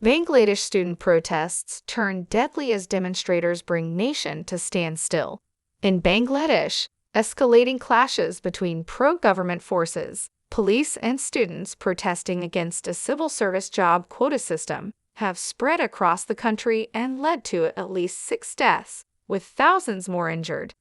Bangladesh student protests turn deadly as demonstrators bring nation to standstill. In Bangladesh, escalating clashes between pro-government forces, police and students protesting against a civil service job quota system have spread across the country and led to at least 6 deaths, with thousands more injured.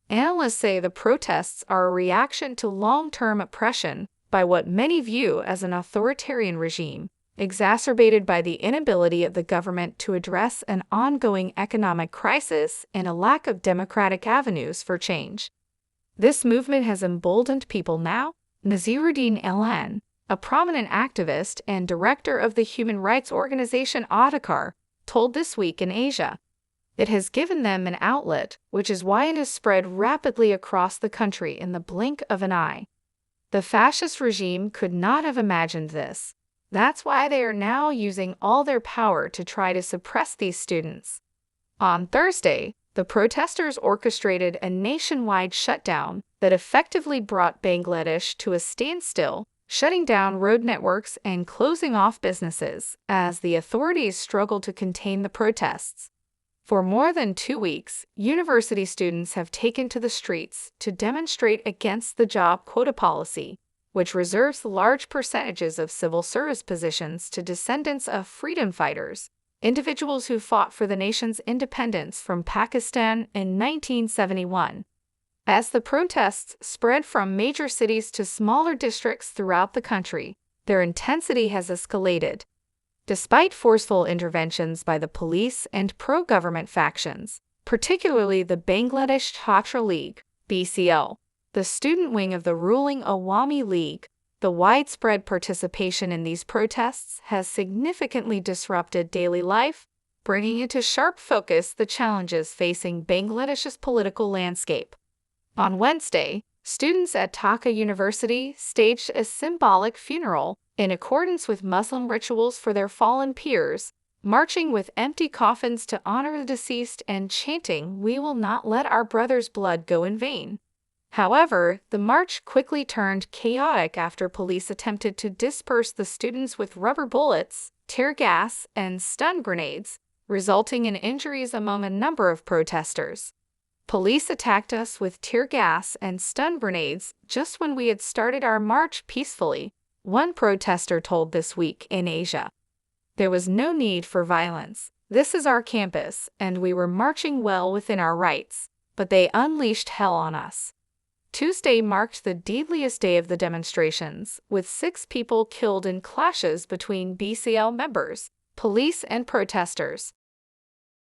Analysts say the protests are a reaction to long-term oppression by what many view as an authoritarian regime, exacerbated by the inability of the government to address an ongoing economic crisis and a lack of democratic avenues for change. This movement has emboldened people now. Naziruddin Elan, a prominent activist and director of the human rights organization Adhikar, told This Week in Asia. It has given them an outlet, which is why it has spread rapidly across the country in the blink of an eye. The fascist regime could not have imagined this. That's why they are now using all their power to try to suppress these students. On Thursday, the protesters orchestrated a nationwide shutdown that effectively brought Bangladesh to a standstill, shutting down road networks and closing off businesses as the authorities struggled to contain the protests. For more than 2 weeks, university students have taken to the streets to demonstrate against the job quota policy, which reserves large percentages of civil service positions to descendants of freedom fighters, individuals who fought for the nation's independence from Pakistan in 1971. As the protests spread from major cities to smaller districts throughout the country, their intensity has escalated. Despite forceful interventions by the police and pro-government factions, particularly the Bangladesh Chhatra League, BCL, the student wing of the ruling Awami League, the widespread participation in these protests has significantly disrupted daily life, bringing into sharp focus the challenges facing Bangladesh's political landscape. On Wednesday, students at Dhaka University staged a symbolic funeral in accordance with Muslim rituals for their fallen peers, marching with empty coffins to honor the deceased and chanting, "We will not let our brothers' blood go in vain." However, the march quickly turned chaotic after police attempted to disperse the students with rubber bullets, tear gas, and stun grenades, resulting in injuries among a number of protesters. "Police attacked us with tear gas and stun grenades just when we had started our march peacefully," one protester told This Week in Asia. "There was no need for violence. This is our campus, and we were marching well within our rights, but they unleashed hell on us." Tuesday marked the deadliest day of the demonstrations, with 6 people killed in clashes between BCL members, police, and protesters.